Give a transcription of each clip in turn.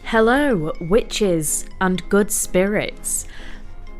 Hello, witches and good spirits.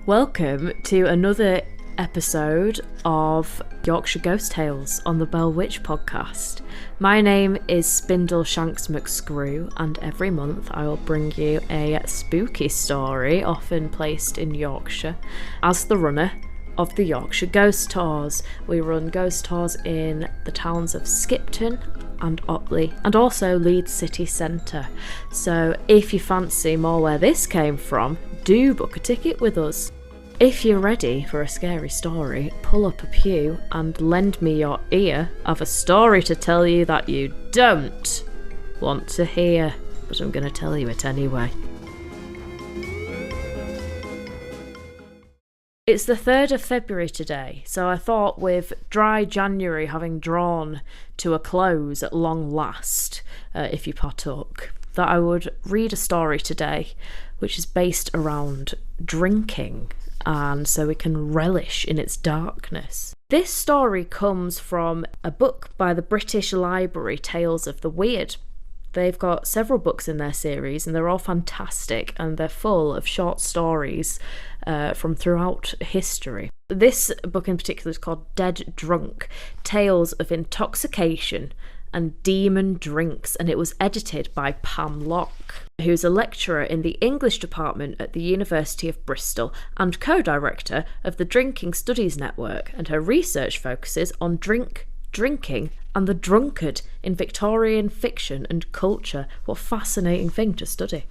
Welcome to another episode of Yorkshire Ghost Tales on the Bell Witch podcast. My name is Spindleshanks McScrew, and every month I will bring you a spooky story, often placed in Yorkshire, as the runner of the Yorkshire Ghost Tours. We run ghost tours in the towns of Skipton and Otley, and also Leeds city centre. So if you fancy more where this came from, do book a ticket with us. If you're ready for a scary story, pull up a pew and lend me your ear. I've a story to tell you that you don't want to hear, but I'm going to tell you it anyway. It's the 3rd of February today, so I thought with dry January having drawn to a close at long last, if you partook, that I would read a story today which is based around drinking, and so we can relish in its darkness. This story comes from a book by the British Library, Tales of the Weird. They've got several books in their series and they're all fantastic, and they're full of short stories from throughout history. This book in particular is called Dead Drunk, Tales of Intoxication and Demon Drinks, and it was edited by Pam Locke, who's a lecturer in the English department at the University of Bristol and co-director of the Drinking Studies Network, and her research focuses on drinking and the drunkard in Victorian fiction and culture. What a fascinating thing to study.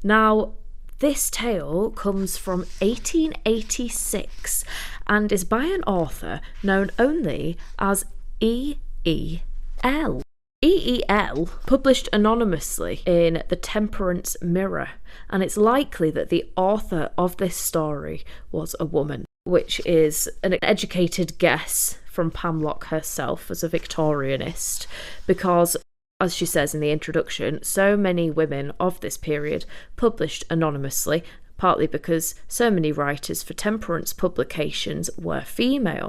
Now, this tale comes from 1886 and is by an author known only as E.E.L. E.E.L. published anonymously in the Temperance Mirror, and it's likely that the author of this story was a woman, which is an educated guess from Pam Locke herself as a Victorianist, because, as she says in the introduction, so many women of this period published anonymously, partly because so many writers for temperance publications were female.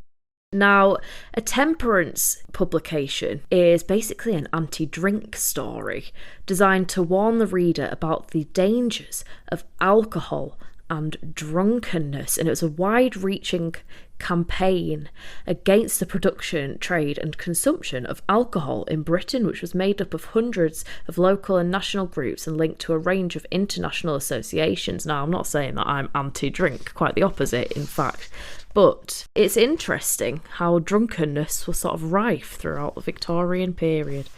Now, a temperance publication is basically an anti-drink story designed to warn the reader about the dangers of alcohol and drunkenness, and it was a wide-reaching campaign against the production, trade and consumption of alcohol in Britain, which was made up of hundreds of local and national groups and linked to a range of international associations. Now, I'm not saying that I'm anti-drink, quite the opposite in fact, but it's interesting how drunkenness was sort of rife throughout the Victorian period.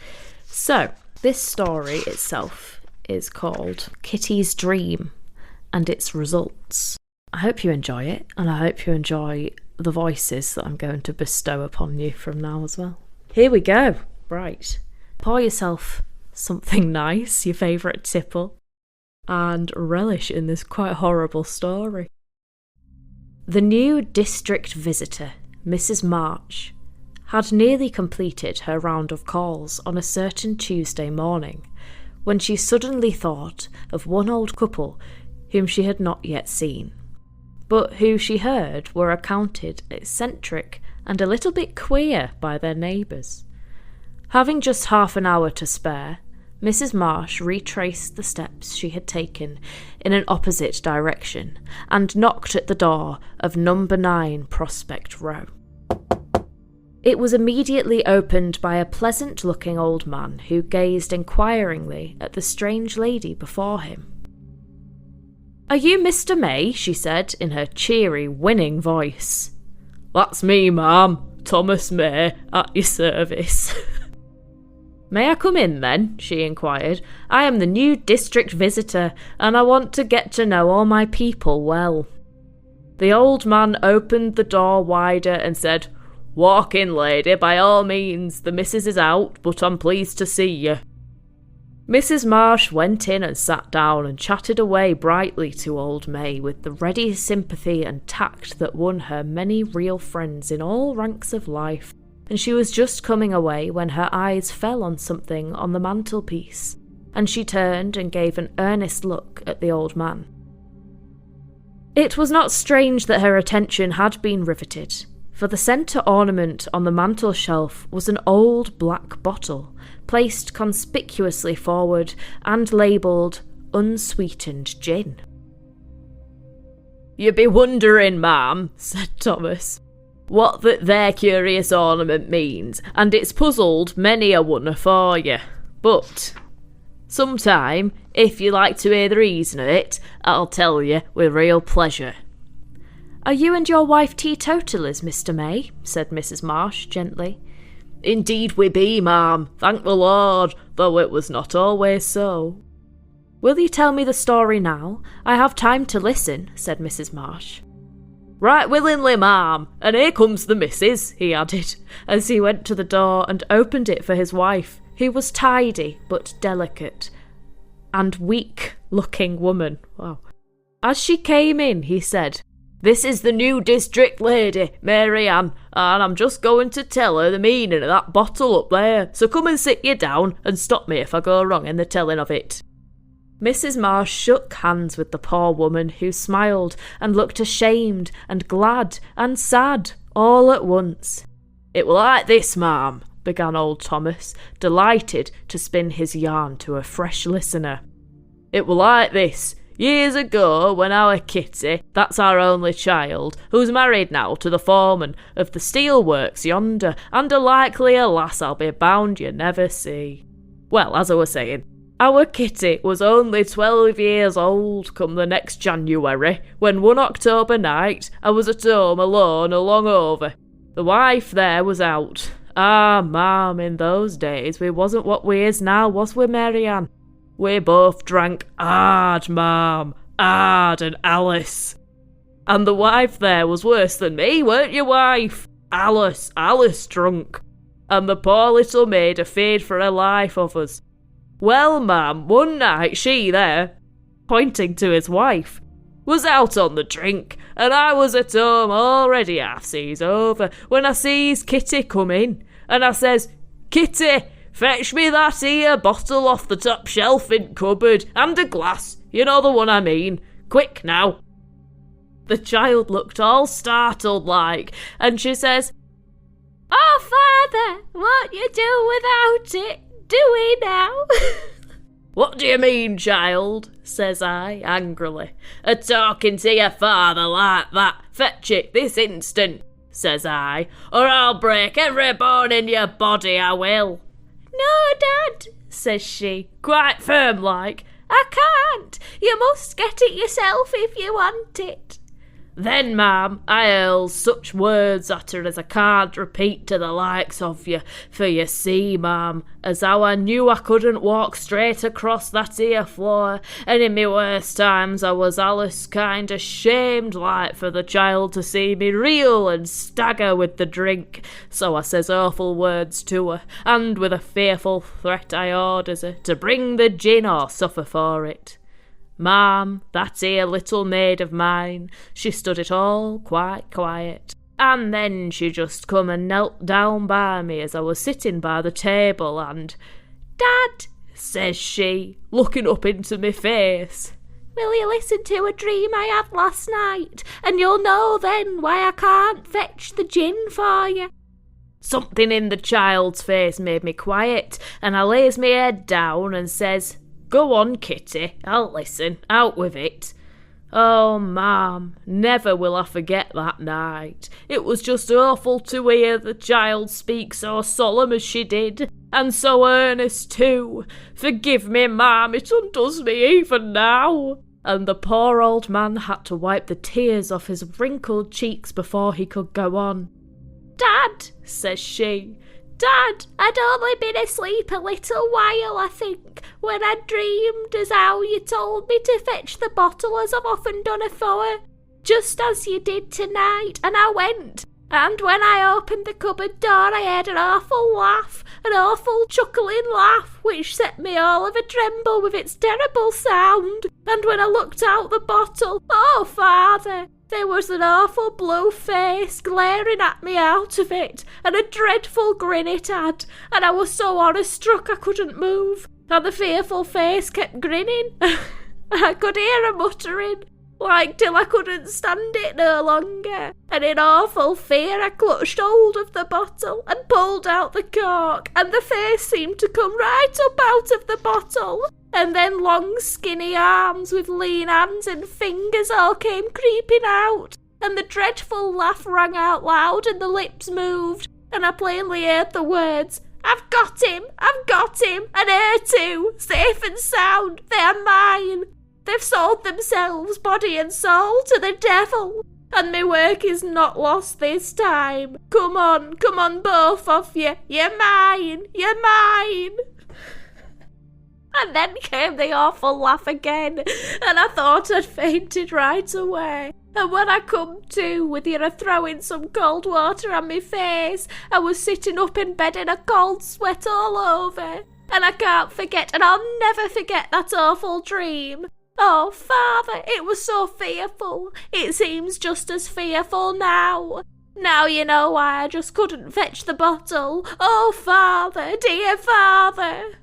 So this story itself is called Kitty's Dream and its results. I hope you enjoy it, and I hope you enjoy the voices that I'm going to bestow upon you from now as well. Here we go. Right. Pour yourself something nice, your favourite tipple, and relish in this quite horrible story. The new district visitor, Mrs. March, had nearly completed her round of calls on a certain Tuesday morning when she suddenly thought of one old couple whom she had not yet seen, but who she heard were accounted eccentric and a little bit queer by their neighbours. Having just half an hour to spare, Mrs. Marsh retraced the steps she had taken in an opposite direction and knocked at the door of number 9 Prospect Row. It was immediately opened by a pleasant-looking old man who gazed inquiringly at the strange lady before him. "Are you Mr. May?" she said in her cheery, winning voice. "That's me, ma'am. Thomas May, at your service." "May I come in, then?" she inquired. "I am the new district visitor, and I want to get to know all my people well." The old man opened the door wider and said, "Walk in, lady, by all means. The missus is out, but I'm pleased to see you." Mrs. Marsh went in and sat down and chatted away brightly to old May with the ready sympathy and tact that won her many real friends in all ranks of life, and she was just coming away when her eyes fell on something on the mantelpiece, and she turned and gave an earnest look at the old man. It was not strange that her attention had been riveted, for the centre ornament on the mantel shelf was an old black bottle, placed conspicuously forward and labelled unsweetened gin. "You be wondering, ma'am," said Thomas, "what that there curious ornament means, and it's puzzled many a one afore you. But sometime, if you like to hear the reason of it, I'll tell you with real pleasure." "Are you and your wife teetotalers, Mr. May?" said Mrs. Marsh gently. "Indeed we be, ma'am, thank the Lord, though it was not always so." "Will you tell me the story now? I have time to listen," said Mrs. Marsh. "Right willingly, ma'am, and here comes the missus," he added, as he went to the door and opened it for his wife, who was tidy but delicate, and weak-looking woman. Wow. As she came in, he said, "This is the new district lady, Mary Ann, and I'm just going to tell her the meaning of that bottle up there, so come and sit you down and stop me if I go wrong in the telling of it." Mrs. Marsh shook hands with the poor woman, who smiled and looked ashamed and glad and sad all at once. "It were like this, ma'am," began old Thomas, delighted to spin his yarn to a fresh listener. "It were like this. Years ago, when our Kitty, that's our only child, who's married now to the foreman of the steelworks yonder, and a likely a lass I'll be bound you never see. Well, as I was saying, our Kitty was only 12 years old come the next January, when one October night I was at home alone along over. The wife there was out. Ah, ma'am, in those days we wasn't what we is now, was we, Mary Ann? We both drank hard, ma'am, hard, and Alice. And the wife there was worse than me, weren't you, wife? Alice drunk. And the poor little maid afeard for her life of us. Well, ma'am, one night she there," pointing to his wife, "was out on the drink, and I was at home already half seas over, when I sees Kitty come in, and I says, 'Kitty, fetch me that here bottle off the top shelf in cupboard, and a glass, you know the one I mean. Quick now.' The child looked all startled like, and she says, 'Oh, father, what you do without it? Do we now?' 'What do you mean, child?' says I, angrily. 'A talking to your father like that? Fetch it this instant,' says I, 'or I'll break every bone in your body, I will.' 'No, Dad,' says she, quite firm like, 'I can't. You must get it yourself if you want it.' Then, ma'am, I hurls such words at her as I can't repeat to the likes of you, for you see, ma'am, as how I knew I couldn't walk straight across that here floor, and in me worst times I was allus kind of shamed like for the child to see me reel and stagger with the drink, so I says awful words to her, and with a fearful threat I orders her to bring the gin or suffer for it. Ma'am, that here little maid of mine, she stood it all quite quiet, and then she just come and knelt down by me as I was sitting by the table, and, 'Dad,' says she, looking up into me face, 'will you listen to a dream I had last night, and you'll know then why I can't fetch the gin for you?' Something in the child's face made me quiet, and I lays me head down and says, 'Go on, Kitty, I'll listen, out with it.' Oh, ma'am, never will I forget that night. It was just awful to hear the child speak so solemn as she did, and so earnest too. Forgive me, ma'am, it undoes me even now." And the poor old man had to wipe the tears off his wrinkled cheeks before he could go on. "Dad," says she, "Dad, I'd only been asleep a little while, I think, when I dreamed as how you told me to fetch the bottle as I've often done afore, just as you did tonight, and I went, and when I opened the cupboard door I heard an awful laugh, an awful chuckling laugh, which set me all of a tremble with its terrible sound, and when I looked out the bottle, oh, father, there was an awful blue face glaring at me out of it, and a dreadful grin it had, and I was so horror-struck I couldn't move, and the fearful face kept grinning, and I could hear her muttering, like till I couldn't stand it no longer, and in awful fear I clutched hold of the bottle and pulled out the cork, and the face seemed to come right up out of the bottle, and then long skinny arms with lean hands and fingers all came creeping out, and the dreadful laugh rang out loud and the lips moved, and I plainly heard the words, "I've got him, and her too, safe and sound, they are mine. They've sold themselves, body and soul, to the devil, and my work is not lost this time. Come on, both of you, you're mine. And then came the awful laugh again, and I thought I'd fainted right away. And when I come to, with you a-throwing some cold water on me face, I was sitting up in bed in a cold sweat all over. And I can't forget, and I'll never forget that awful dream. Oh, Father, it was so fearful. It seems just as fearful now. Now you know why I just couldn't fetch the bottle. Oh, Father, dear Father."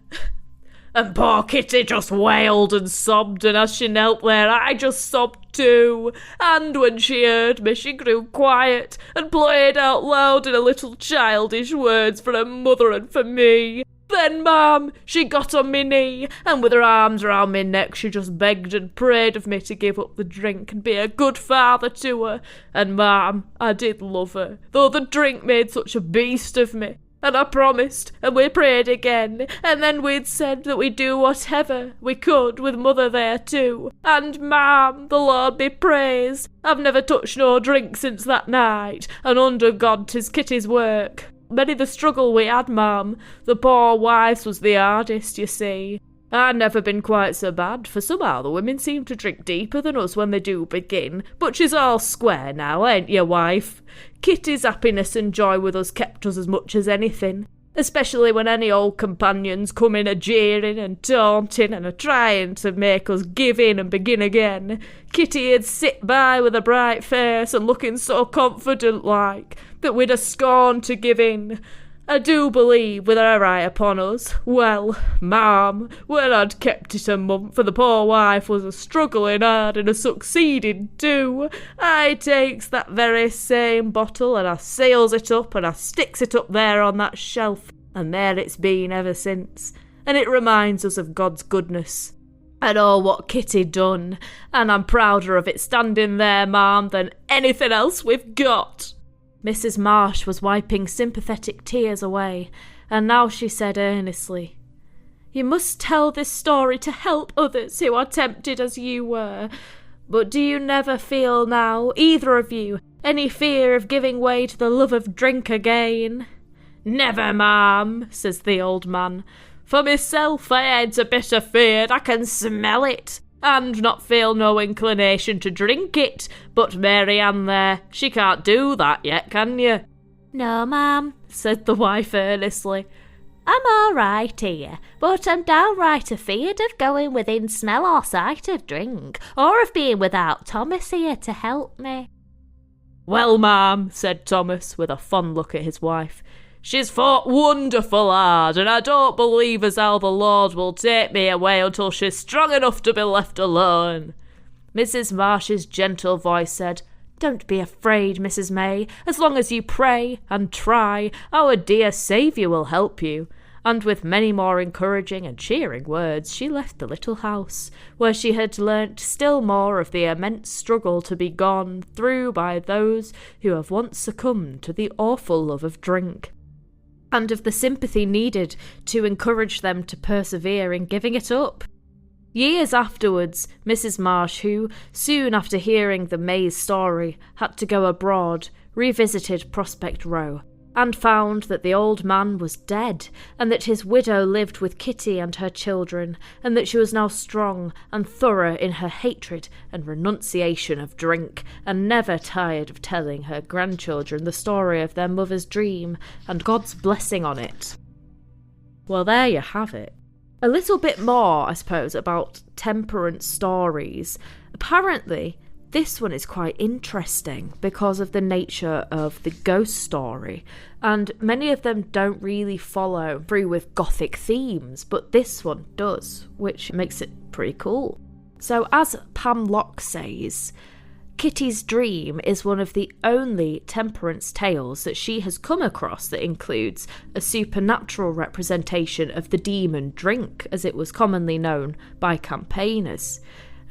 And poor Kitty just wailed and sobbed, and as she knelt there, I just sobbed too. And when she heard me, she grew quiet and played out loud in a little childish words for her mother and for me. Then, ma'am, she got on me knee, and with her arms round me neck, she just begged and prayed of me to give up the drink and be a good father to her. And, ma'am, I did love her, though the drink made such a beast of me. And I promised, and we prayed again, and then we'd said that we'd do whatever we could with mother there too. And, ma'am, the Lord be praised, I've never touched no drink since that night, and under God 'tis Kitty's work. Many the struggle we had, ma'am. The poor wife's was the hardest, you see. I'd never been quite so bad, for somehow the women seem to drink deeper than us when they do begin. But she's all square now, ain't you, wife? Kitty's happiness and joy with us kept us as much as anything, especially when any old companions come in a-jeering and taunting and a-trying to make us give in and begin again. Kitty'd sit by with a bright face and looking so confident-like that we'd a scorn to give in. I do believe, with her eye upon us, well, ma'am, when I'd kept it a month, for the poor wife was a-struggling hard and a-succeeding too, I takes that very same bottle and I seals it up and I sticks it up there on that shelf, and there it's been ever since, and it reminds us of God's goodness. And oh, what Kitty done, and I'm prouder of it standing there, ma'am, than anything else we've got." Mrs. Marsh was wiping sympathetic tears away, and now she said earnestly, "You must tell this story to help others who are tempted as you were. But do you never feel now, either of you, any fear of giving way to the love of drink again?" "Never, ma'am," says the old man. "For myself, I ain't a bit afeard, I can smell it, and not feel no inclination to drink it. But Mary Ann there, she can't do that yet, can you?" "No, ma'am," said the wife earnestly. "I'm all right here, but I'm downright afeard of going within smell or sight of drink, or of being without Thomas here to help me." "Well, ma'am," said Thomas, with a fond look at his wife, "she's fought wonderful hard, and I don't believe as how the Lord will take me away until she's strong enough to be left alone." Mrs. Marsh's gentle voice said, "Don't be afraid, Mrs. May. As long as you pray and try, our dear Saviour will help you." And with many more encouraging and cheering words, she left the little house, where she had learnt still more of the immense struggle to be gone through by those who have once succumbed to the awful love of drink, and of the sympathy needed to encourage them to persevere in giving it up. Years afterwards, Mrs. Marsh, who, soon after hearing the Mays story, had to go abroad, revisited Prospect Row, and found that the old man was dead, and that his widow lived with Kitty and her children, and that she was now strong and thorough in her hatred and renunciation of drink, and never tired of telling her grandchildren the story of their mother's dream and God's blessing on it. Well, there you have it. A little bit more, I suppose, about temperance stories. Apparently, this one is quite interesting because of the nature of the ghost story, and many of them don't really follow through with gothic themes, but this one does, which makes it pretty cool. So as Pam Locke says, Kitty's dream is one of the only temperance tales that she has come across that includes a supernatural representation of the demon drink, as it was commonly known by campaigners.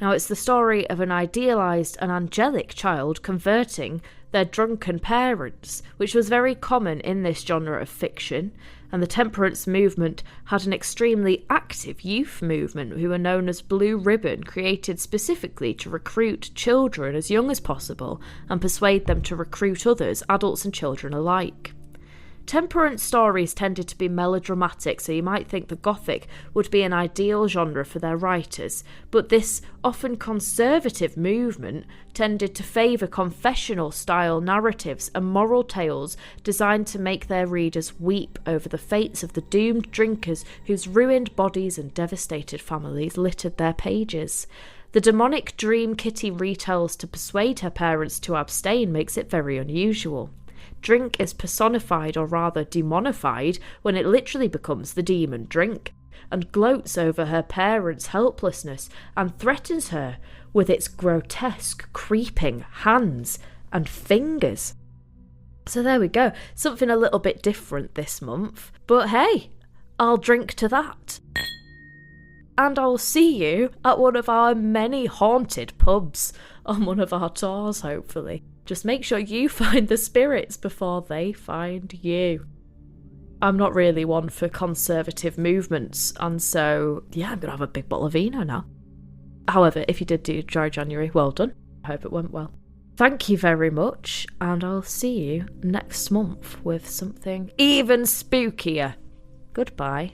Now, it's the story of an idealised and angelic child converting their drunken parents, which was very common in this genre of fiction, and the temperance movement had an extremely active youth movement who were known as Blue Ribbon, created specifically to recruit children as young as possible and persuade them to recruit others, adults and children alike. Temperance stories tended to be melodramatic, so you might think the Gothic would be an ideal genre for their writers, but this often conservative movement tended to favour confessional-style narratives and moral tales designed to make their readers weep over the fates of the doomed drinkers whose ruined bodies and devastated families littered their pages. The demonic dream Kitty retells to persuade her parents to abstain makes it very unusual. Drink is personified, or rather demonified, when it literally becomes the demon drink, and gloats over her parents' helplessness and threatens her with its grotesque, creeping hands and fingers. So there we go, something a little bit different this month, but hey, I'll drink to that. And I'll see you at one of our many haunted pubs on one of our tours, hopefully. Just make sure you find the spirits before they find you. I'm not really one for conservative movements, and so, yeah, I'm going to have a big bottle of vino now. However, if you did do Dry January, well done. I hope it went well. Thank you very much, and I'll see you next month with something even spookier. Goodbye.